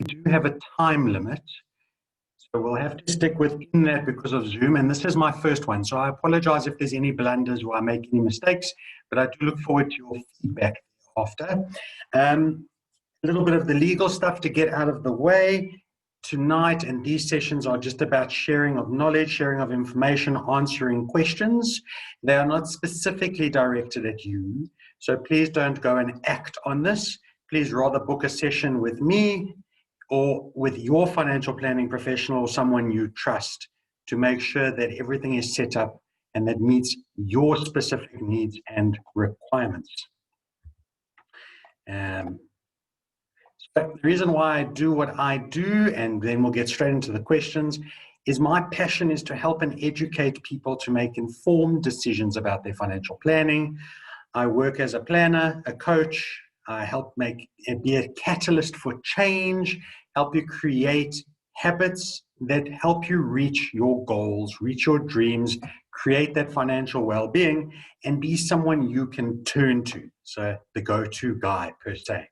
do have a time limit, so we'll have to stick within that because of Zoom. And this is my first one, so I apologize if there's any blunders or I make any mistakes, but I do look forward to your feedback after. A little bit of the legal stuff to get out of the way. Tonight, and these sessions are just about sharing of knowledge, sharing of information, answering questions. They are not specifically directed at you, so please don't go and act on this. Please rather book a session with me or with your financial planning professional or someone you trust to make sure that everything is set up and that meets your specific needs and requirements. But the reason why I do what I do, and then we'll get straight into the questions, is my passion is to help and educate people to make informed decisions about their financial planning. I work as a planner, a coach. I help be a catalyst for change, help you create habits that help you reach your goals, reach your dreams, create that financial well-being, and be someone you can turn to. So the go-to guy per se.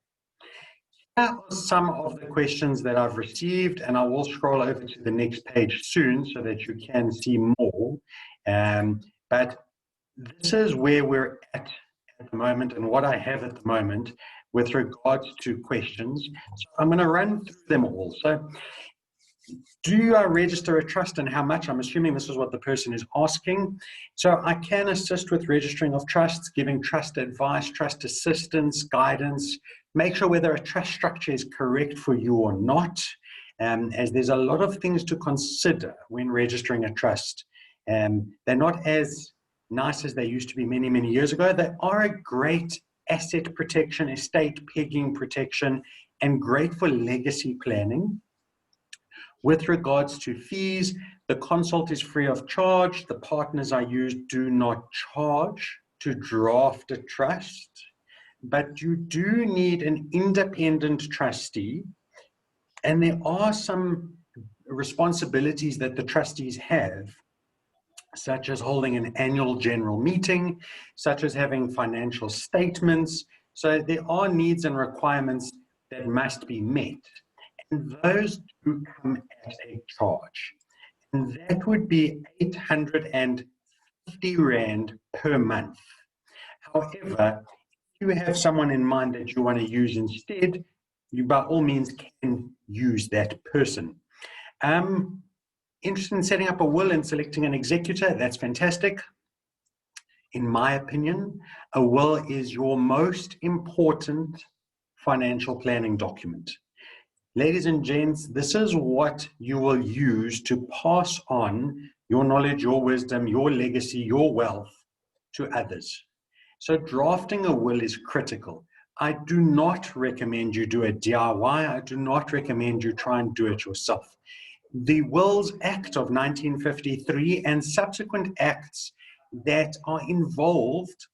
Here are some of the questions that I've received, and I will scroll over to the next page soon so that you can see more. But this is where we're at the moment and what I have at the moment with regards to questions. So I'm going to run through them all. So do I register a trust and how much? I'm assuming this is what the person is asking. So I can assist with registering of trusts, giving trust advice, trust assistance, guidance, make sure whether a trust structure is correct for you or not, as there's a lot of things to consider when registering a trust. They're not as nice as they used to be many, many years ago. They are a great asset protection, estate pegging protection, and great for legacy planning. With regards to fees, the consult is free of charge. The partners I use do not charge to draft a trust, but you do need an independent trustee, and there are some responsibilities that the trustees have, such as holding an annual general meeting, such as having financial statements. So there are needs and requirements that must be met. And those do come at a charge. And that would be 850 Rand per month. However, if you have someone in mind that you want to use instead, you by all means can use that person. Interested in setting up a will and selecting an executor? That's fantastic. In my opinion, a will is your most important financial planning document. Ladies and gents, this is what you will use to pass on your knowledge, your wisdom, your legacy, your wealth to others. So drafting a will is critical. I do not recommend you do a DIY. I do not recommend you try and do it yourself. The Wills Act of 1953 and subsequent acts that are involved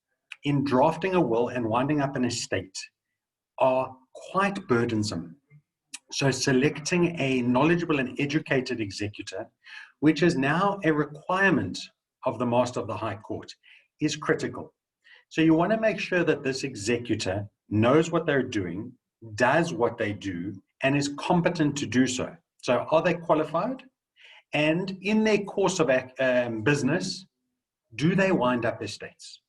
in drafting a will and winding up an estate are quite burdensome. So selecting a knowledgeable and educated executor, which is now a requirement of the Master of the High Court, is critical. So you want to make sure that this executor knows what they're doing, does what they do, and is competent to do so. So are they qualified? And in their course of business, do they wind up estates?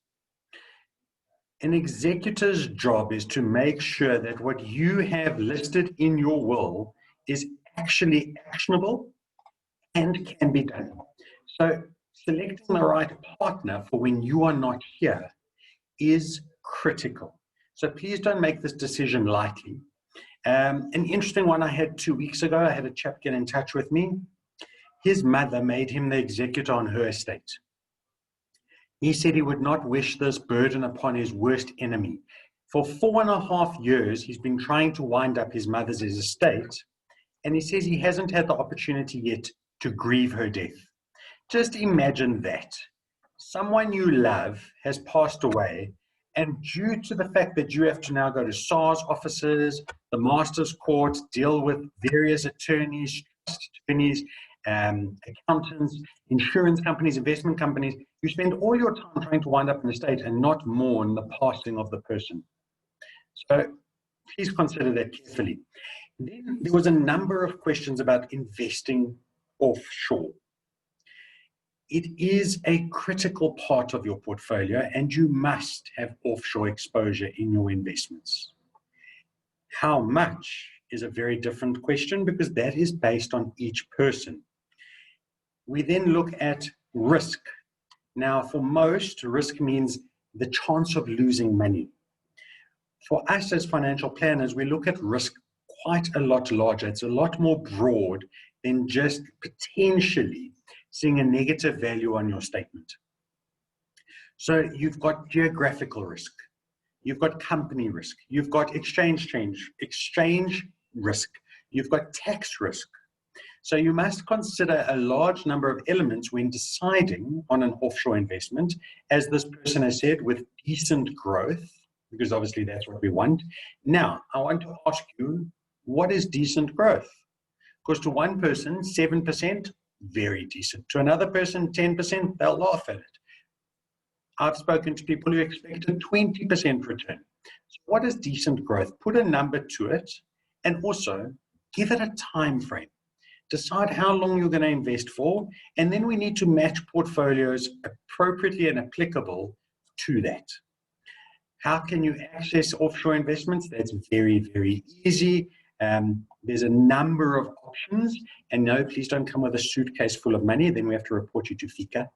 An executor's job is to make sure that what you have listed in your will is actually actionable and can be done. So selecting the right partner for when you are not here is critical. So please don't make this decision lightly. An interesting one I had 2 weeks ago, I had a chap get in touch with me. His mother made him the executor on her estate. He said he would not wish this burden upon his worst enemy. For 4.5 years, he's been trying to wind up his mother's estate, and he says he hasn't had the opportunity yet to grieve her death. Just imagine that. Someone you love has passed away, and due to the fact that you have to now go to SARS offices, the Master's Court, deal with various attorneys, accountants, insurance companies, investment companies, you spend all your time trying to wind up an estate and not mourn the passing of the person. So please consider that carefully. Then there was a number of questions about investing offshore. It is a critical part of your portfolio, and you must have offshore exposure in your investments. How much is a very different question, because that is based on each person. We then look at risk. Now, for most, risk means the chance of losing money. For us as financial planners, we look at risk quite a lot larger. It's a lot more broad than just potentially seeing a negative value on your statement. So you've got geographical risk, you've got company risk, you've got exchange risk, you've got tax risk. So you must consider a large number of elements when deciding on an offshore investment, as this person has said, with decent growth, because obviously that's what we want. Now, I want to ask you, what is decent growth? Because to one person, 7%, very decent. To another person, 10%, they'll laugh at it. I've spoken to people who expect a 20% return. So what is decent growth? Put a number to it, and also give it a time frame. Decide how long you're going to invest for, and then we need to match portfolios appropriately and applicable to that. How can you access offshore investments? That's very, very easy. There's a number of options, and no, please don't come with a suitcase full of money. Then we have to report you to FICA,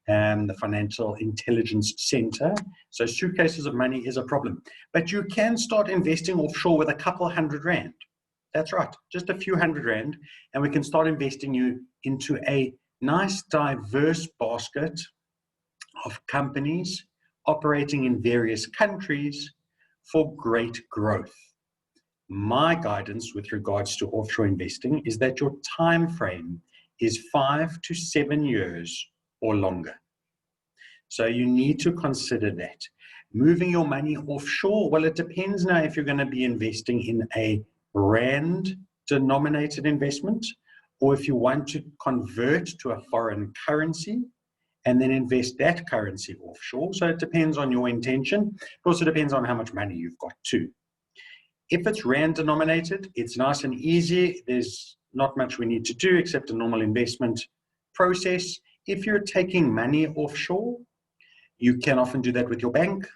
the Financial Intelligence Center. So suitcases of money is a problem. But you can start investing offshore with a couple $100. That's right, just a few $100, and we can start investing you into a nice diverse basket of companies operating in various countries for great growth. My guidance with regards to offshore investing is that your time frame is 5 to 7 years or longer. So you need to consider that. Moving your money offshore, well, it depends now if you're going to be investing in a rand denominated investment, or if you want to convert to a foreign currency and then invest that currency offshore. So it depends on your intention. It also depends on how much money you've got too. If it's rand denominated, it's nice and easy. There's not much we need to do except a normal investment process. If you're taking money offshore, you can often do that with your bank.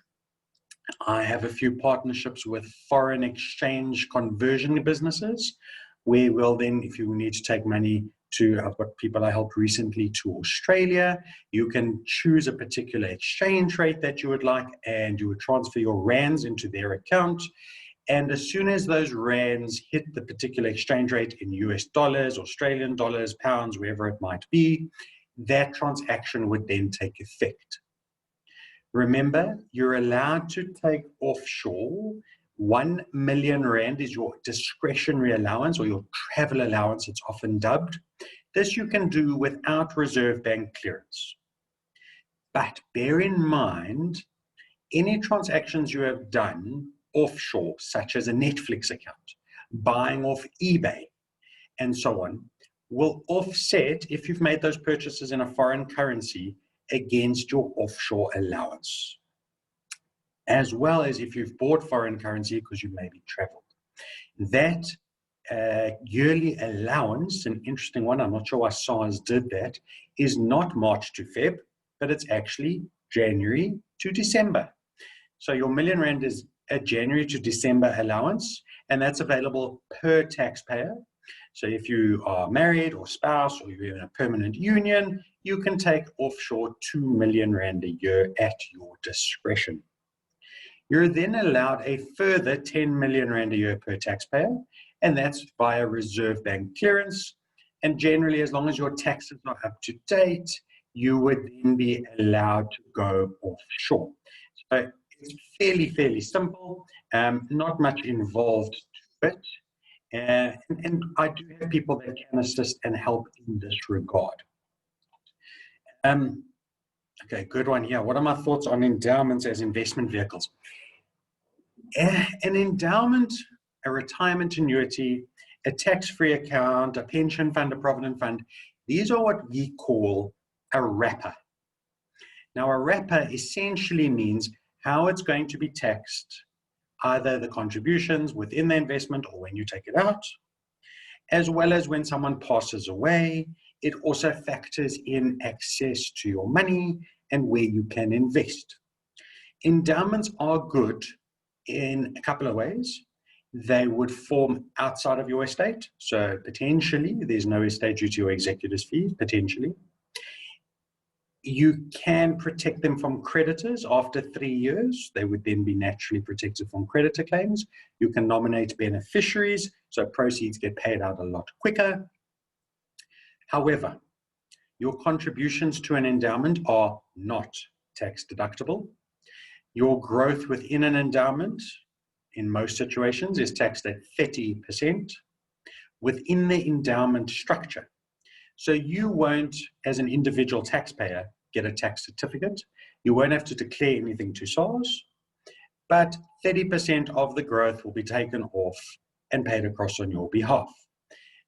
I have a few partnerships with foreign exchange conversion businesses where we'll then, if you need to take money to, I've got people I helped recently to Australia, you can choose a particular exchange rate that you would like, and you would transfer your rands into their account. And as soon as those rands hit the particular exchange rate in US dollars, Australian dollars, pounds, wherever it might be, that transaction would then take effect. Remember, you're allowed to take offshore 1 million rand is your discretionary allowance, or your travel allowance, it's often dubbed. This you can do without Reserve Bank clearance. But bear in mind, any transactions you have done offshore, such as a Netflix account, buying off eBay, and so on, will offset, if you've made those purchases in a foreign currency, against your offshore allowance, as well as if you've bought foreign currency because you maybe traveled. That yearly allowance, an interesting one, I'm not sure why SARS did that, is not March to Feb, but it's actually January to December. So your million rand is a January to December allowance, and that's available per taxpayer. So if you are married or spouse, or you're in a permanent union, you can take offshore 2 million rand a year at your discretion. You're then allowed a further 10 million rand a year per taxpayer, and that's via Reserve Bank clearance. And generally, as long as your taxes are up to date, you would then be allowed to go offshore. So it's fairly simple, not much involved to it. And I do have people that can assist and help in this regard. Okay, good one here. What are my thoughts on endowments as investment vehicles? An endowment, a retirement annuity, a tax-free account, a pension fund, a provident fund, these are what we call a wrapper. Now, a wrapper essentially means how it's going to be taxed either the contributions within the investment or when you take it out, as well as when someone passes away. It also factors in access to your money and where you can invest. Endowments are good in a couple of ways. They would form outside of your estate. So potentially there's no estate due to your executor's fees, potentially. You can protect them from creditors after 3 years. They would then be naturally protected from creditor claims. You can nominate beneficiaries, so proceeds get paid out a lot quicker. However, your contributions to an endowment are not tax deductible. Your growth within an endowment, in most situations, is taxed at 30% within the endowment structure. So you won't, as an individual taxpayer, get a tax certificate. You won't have to declare anything to SARS, but 30% of the growth will be taken off and paid across on your behalf.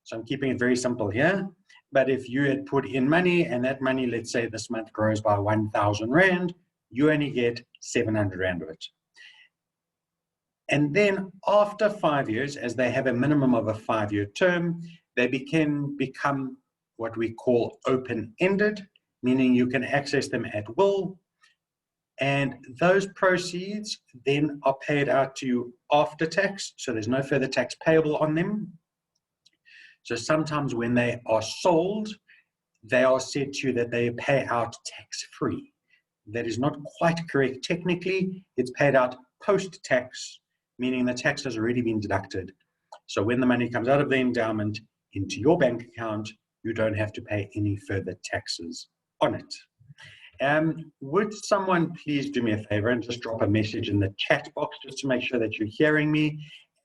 So I'm keeping it very simple here. But if you had put in money and that money, let's say this month grows by 1,000 Rand, you only get 700 Rand of it. And then after 5 years, as they have a minimum of a 5-year term, they can become what we call open-ended, meaning you can access them at will. And those proceeds then are paid out to you after tax, so there's no further tax payable on them. So sometimes when they are sold, they are said to you that they pay out tax-free. That is not quite correct technically. It's paid out post-tax, meaning the tax has already been deducted. So when the money comes out of the endowment into your bank account, you don't have to pay any further taxes on it. Would someone please do me a favor and just drop a message in the chat box just to make sure that you're hearing me?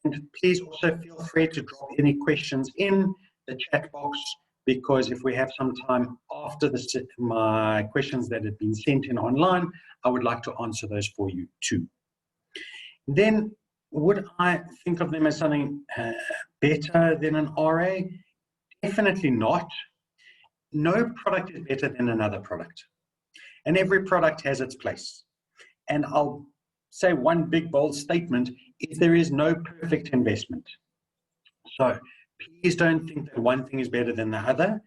And please also feel free to drop any questions in the chat box, because if we have some time after my questions that have been sent in online, I would like to answer those for you too. Then, would I think of them as something better than an RA? Definitely not. No product is better than another product. And every product has its place. And I'll say one big bold statement: if there is no perfect investment. So please don't think that one thing is better than the other.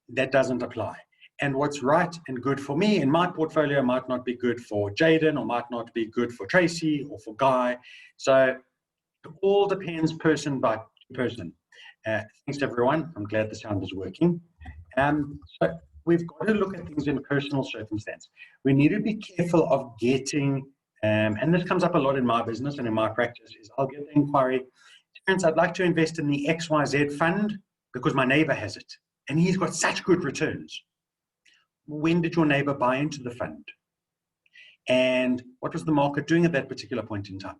That doesn't apply. And what's right and good for me in my portfolio might not be good for Jaden, or might not be good for Tracy or for Guy. So it all depends person by person. Thanks to everyone. I'm glad the sound is working. So we've got to look at things in personal circumstance. We need to be careful of getting, and this comes up a lot in my business and in my practice, is I'll get the inquiry, Terence, I'd like to invest in the XYZ fund because my neighbor has it and he's got such good returns. When did your neighbor buy into the fund? And what was the market doing at that particular point in time?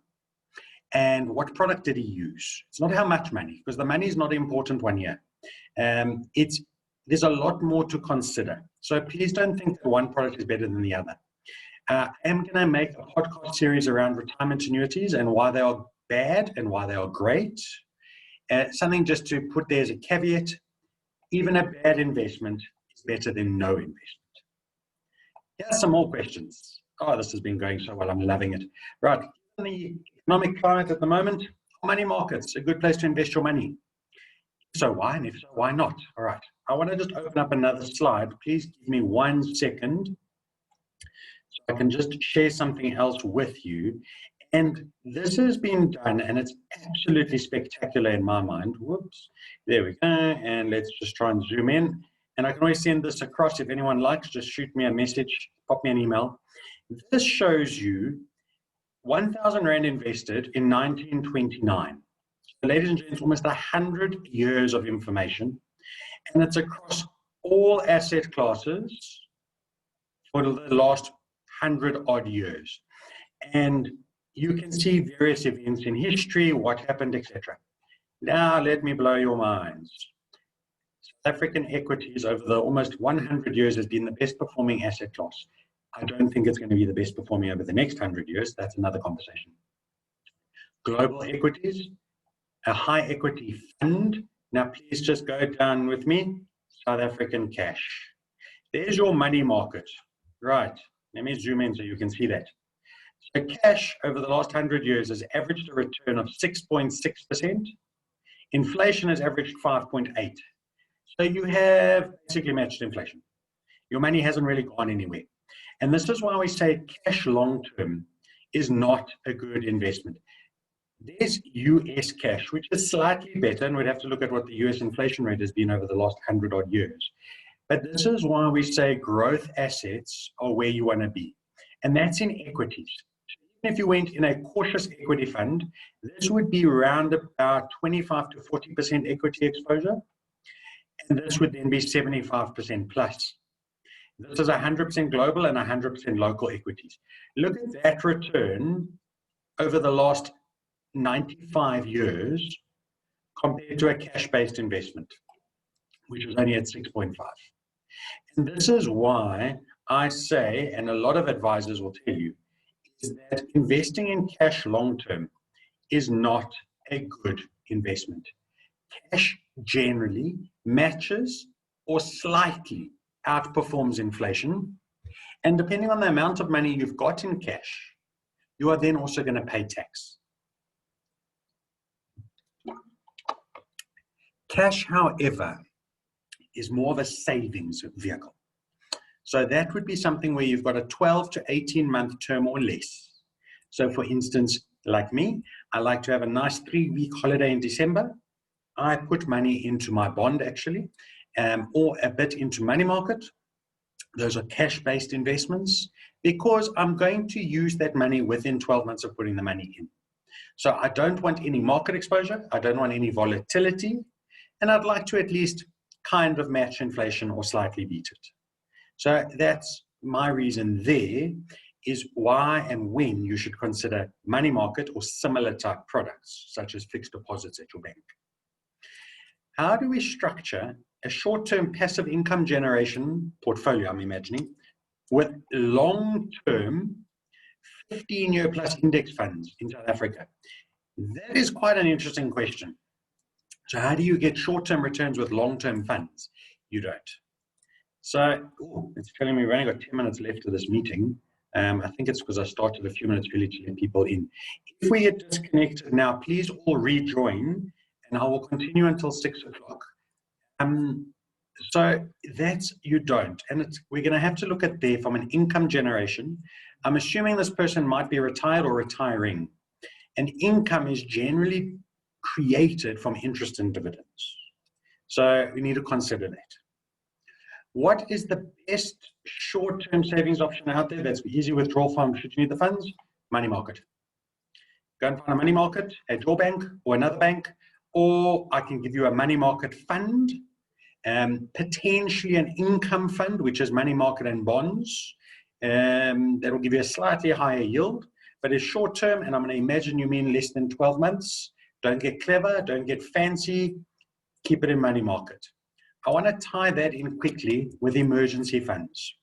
And what product did he use? It's not how much money, because the money is not the important one here. There's a lot more to consider. So please don't think that one product is better than the other. I am going to make a podcast series around retirement annuities and why they are bad and why they are great. Something just to put there as a caveat: even a bad investment is better than no investment. Here's some more questions. Oh, this has been going so well. I'm loving it. Right. In the economic climate at the moment, money markets, a good place to invest your money. So why? And if so, why not? All right. I want to just open up another slide. Please give me 1 second so I can just share something else with you. And this has been done, and it's absolutely spectacular in my mind. Whoops. There we go. And let's just try and zoom in. And I can always send this across. If anyone likes, just shoot me a message, pop me an email. This shows you 1,000 Rand invested in 1929. So, ladies and gents, almost 100 years of information. And it's across all asset classes for the last 100-odd years. And you can see various events in history, what happened, etc. Now, let me blow your minds. South African equities over the almost 100 years has been the best performing asset class. I don't think it's going to be the best performing over the next 100 years. That's another conversation. Global equities, a high equity fund. Now, please just go down with me. South African cash. There's your money market. Right. Let me zoom in so you can see that. So cash over the last 100 years has averaged a return of 6.6%. Inflation has averaged 5.8%. So you have basically matched inflation. Your money hasn't really gone anywhere. And this is why we say cash long-term is not a good investment. There's US cash, which is slightly better, and we'd have to look at what the US inflation rate has been over the last 100 odd years. But this is why we say growth assets are where you want to be. And that's in equities. Even if you went in a cautious equity fund, this would be around about 25 to 40% equity exposure. And this would then be 75% plus. This is 100% global and 100% local equities. Look at that return over the last 95 years compared to a cash-based investment, which was only at 6.5. And this is why I say, and a lot of advisors will tell you, is that investing in cash long-term is not a good investment. Cash generally matches or slightly outperforms inflation. And depending on the amount of money you've got in cash, you are then also going to pay tax. Cash, however, is more of a savings vehicle. So that would be something where you've got a 12 to 18-month term or less. So for instance, like me, I like to have a nice 3-week holiday in December. I put money into my bond actually, or a bit into money market. Those are cash-based investments because I'm going to use that money within 12 months of putting the money in. So I don't want any market exposure. I don't want any volatility. And I'd like to at least kind of match inflation or slightly beat it. So that's my reason there is why and when you should consider money market or similar type products, such as fixed deposits at your bank. How do we structure a short-term passive income generation portfolio, I'm imagining, with long-term 15-year plus index funds in South Africa? That is quite an interesting question. So how do you get short-term returns with long-term funds? You don't. So it's telling me we've only got 10 minutes left of this meeting. I think it's because I started a few minutes early to let people in. If we get disconnected now, please all rejoin, and I will continue until 6 o'clock. So that's, you don't. And we're going to have to look at there from an income generation. I'm assuming this person might be retired or retiring. And income is generally created from interest and dividends. So we need to consider that. What is the best short-term savings option out there that's easy withdrawal from should you need the funds? Money market. Go and find a money market at your bank or another bank, or I can give you a money market fund, potentially an income fund, which is money market and bonds. That will give you a slightly higher yield, but it's short-term, and I'm going to imagine you mean less than 12 months. Don't get clever, don't get fancy, keep it in money market. I want to tie that in quickly with emergency funds.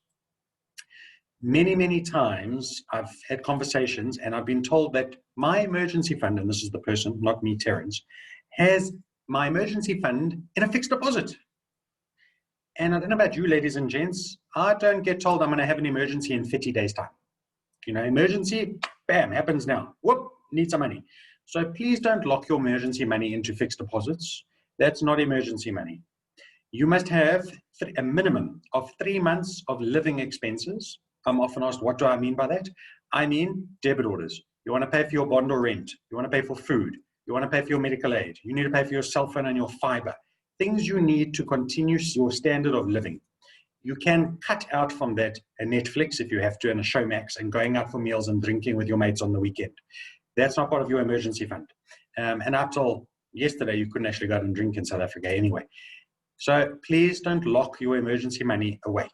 Many, many times I've had conversations and I've been told that my emergency fund, and this is the person, not me, Terence, has my emergency fund in a fixed deposit. And I don't know about you, ladies and gents, I don't get told I'm going to have an emergency in 30 days' time. You know, emergency, bam, happens now. Whoop, need some money. So please don't lock your emergency money into fixed deposits. That's not emergency money. You must have a minimum of 3 months of living expenses. I'm often asked, what do I mean by that? I mean debit orders. You want to pay for your bond or rent. You want to pay for food. You want to pay for your medical aid. You need to pay for your cell phone and your fiber. Things you need to continue your standard of living. You can cut out from that a Netflix if you have to and a Showmax and going out for meals and drinking with your mates on the weekend. That's not part of your emergency fund. And up till yesterday, you couldn't actually go out and drink in South Africa anyway. So please don't lock your emergency money away.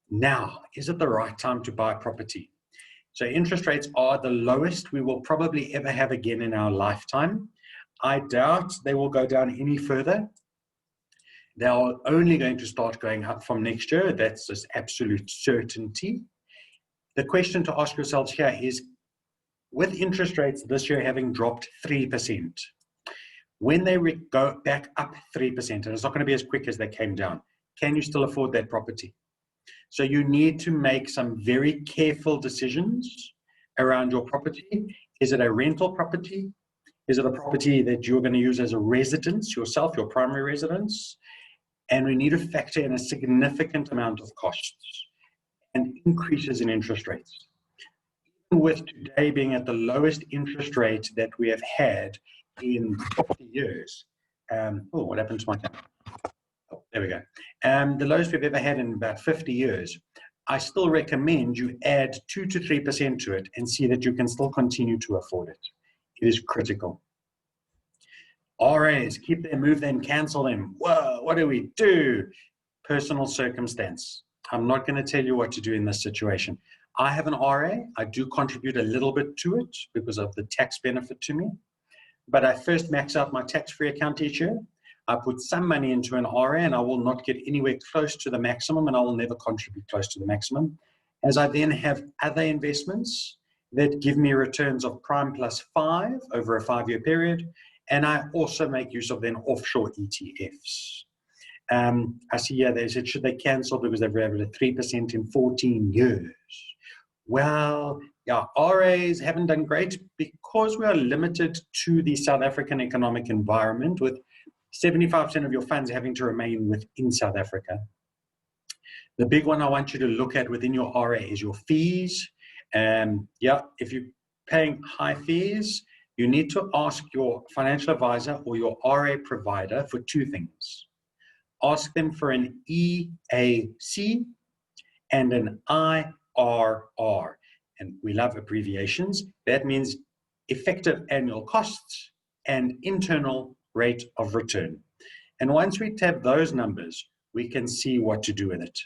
Now, is it the right time to buy property? So interest rates are the lowest we will probably ever have again in our lifetime. I doubt they will go down any further. They are only going to start going up from next year. That's just absolute certainty. The question to ask yourselves here is, with interest rates this year having dropped 3%, when they go back up 3%, and it's not going to be as quick as they came down, can you still afford that property? So you need to make some very careful decisions around your property. Is it a rental property? Is it a property that you're going to use as a residence yourself, your primary residence? And we need to factor in a significant amount of costs and increases in interest rates. Even with today being at the lowest interest rate that we have had in 50 years. Oh, what happened to my camera? Oh, there we go. The lowest we've ever had in about 50 years. I still recommend you add 2 to 3% to it and see that you can still continue to afford it. It is critical. RAs, keep them, move them, cancel them. Whoa, what do we do? Personal circumstance. I'm not going to tell you what to do in this situation. I have an RA. I do contribute a little bit to it because of the tax benefit to me. But I first max out my tax-free account each year. I put some money into an RA and I will not get anywhere close to the maximum, and I will never contribute close to the maximum. As I then have other investments that give me returns of prime plus 5 over a 5-year period. And I also make use of then offshore ETFs. I see here they said, should they cancel because they've averaged 3% in 14 years? Well, yeah, RAs haven't done great because we are limited to the South African economic environment, with 75% of your funds having to remain within South Africa. The big one I want you to look at within your RA is your fees. Yeah, if you're paying high fees, you need to ask your financial advisor or your RA provider for 2 things. Ask them for an EAC and an IRR. And we love abbreviations. That means effective annual costs and internal rate of return. And once we have those numbers, we can see what to do with it.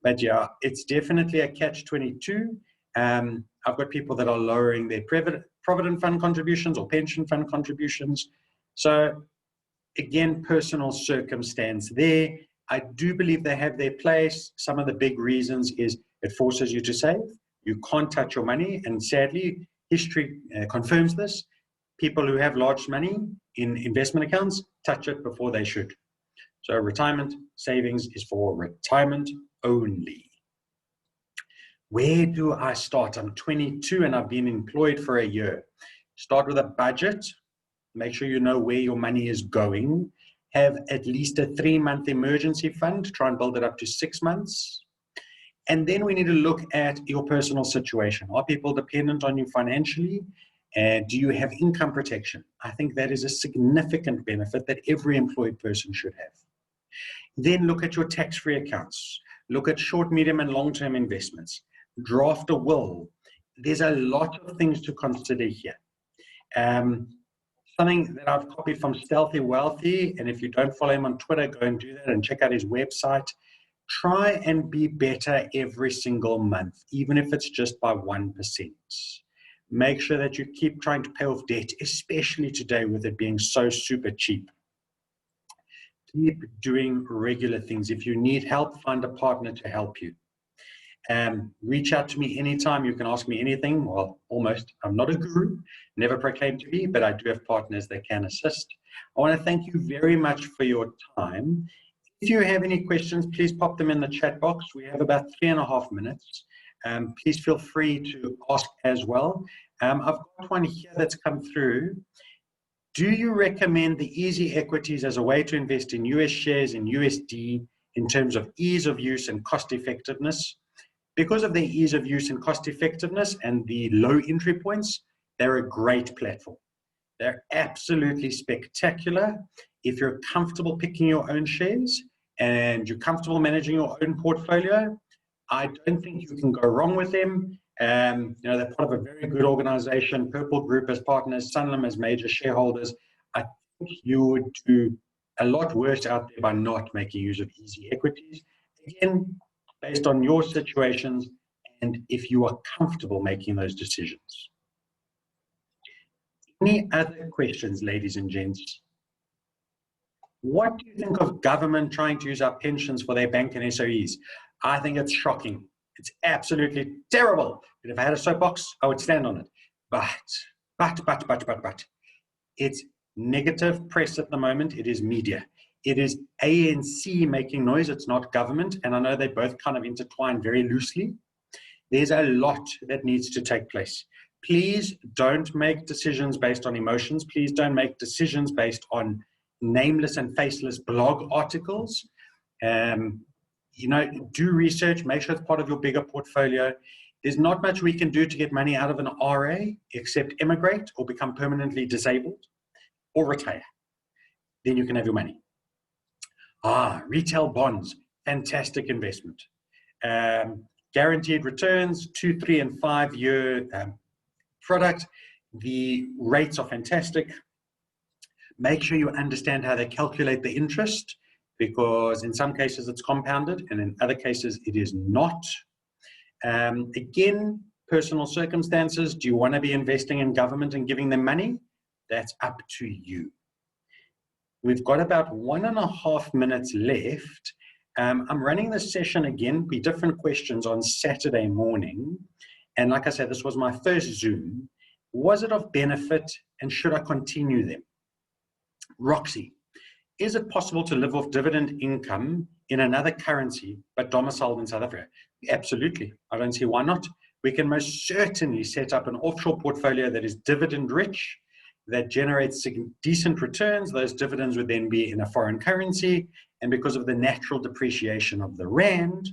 But yeah, it's definitely a catch-22. I've got people that are lowering their provident fund contributions or pension fund contributions. So again, personal circumstance there. I do believe they have their place. Some of the big reasons is it forces you to save. You can't touch your money. And sadly, history confirms this. People who have large money in investment accounts touch it before they should. So retirement savings is for retirement only. Where do I start? I'm 22 and I've been employed for a year. Start with a budget. Make sure you know where your money is going. Have at least a 3-month emergency fund. Try and build it up to 6 months. And then we need to look at your personal situation. Are people dependent on you financially? And do you have income protection? I think that is a significant benefit that every employed person should have. Then look at your tax-free accounts. Look at short, medium, and long-term investments. Draft a will. There's a lot of things to consider here. Something that I've copied from Stealthy Wealthy, and if you don't follow him on Twitter, go and do that and check out his website. Try and be better every single month, even if it's just by 1%. Make sure that you keep trying to pay off debt, especially today with it being so super cheap. Keep doing regular things. If you need help, find a partner to help you. Reach out to me anytime. You can ask me anything. Well, almost. I'm not a guru, never proclaimed to be, but I do have partners that can assist. I want to thank you very much for your time. If you have any questions, please pop them in the chat box. We have about 3.5 minutes. Please feel free to ask as well. I've got one here that's come through. Do you recommend the easy equities as a way to invest in US shares in USD in terms of ease of use and cost effectiveness? Because of their ease of use and cost effectiveness and the low entry points, they're a great platform. They're absolutely spectacular. If you're comfortable picking your own shares and you're comfortable managing your own portfolio, I don't think you can go wrong with them. They're part of a very good organization, Purple Group as partners, Sanlam as major shareholders. I think you would do a lot worse out there by not making use of easy equities. Again, based on your situations and if you are comfortable making those decisions. Any other questions, ladies and gents? What do you think of government trying to use our pensions for their bank and SOEs? I think it's shocking. It's absolutely terrible. And if I had a soapbox, I would stand on it. But, it's negative press at the moment, it is media. It is ANC making noise, it's not government, and I know they both kind of intertwine very loosely. There's a lot that needs to take place. Please don't make decisions based on emotions. Please don't make decisions based on nameless and faceless blog articles. Do research, make sure it's part of your bigger portfolio. There's not much we can do to get money out of an RA except emigrate or become permanently disabled or retire. Then you can have your money. Retail bonds, fantastic investment. Guaranteed returns, 2, 3, and 5 year product. The rates are fantastic. Make sure you understand how they calculate the interest, because in some cases it's compounded and in other cases it is not. Again, personal circumstances. Do you want to be investing in government and giving them money? That's up to you. We've got about 1.5 minutes left. I'm running this session again, be different questions on Saturday morning. And like I said, this was my first Zoom. Was it of benefit and should I continue them? Roxy, is it possible to live off dividend income in another currency but domiciled in South Africa? Absolutely. I don't see why not. We can most certainly set up an offshore portfolio that is dividend rich, that generates decent returns. Those dividends would then be in a foreign currency. And because of the natural depreciation of the rand,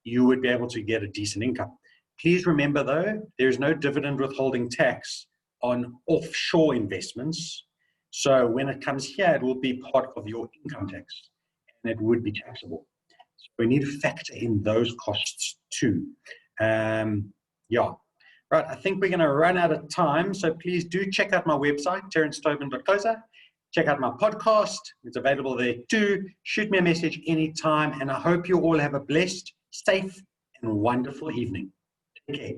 you would be able to get a decent income. Please remember though, there is no dividend withholding tax on offshore investments. So when it comes here, it will be part of your income tax and it would be taxable. So we need to factor in those costs too. Right, I think we're going to run out of time. So please do check out my website, terencetobin.co.za. Check out my podcast. It's available there too. Shoot me a message anytime. And I hope you all have a blessed, safe, and wonderful evening. Take care.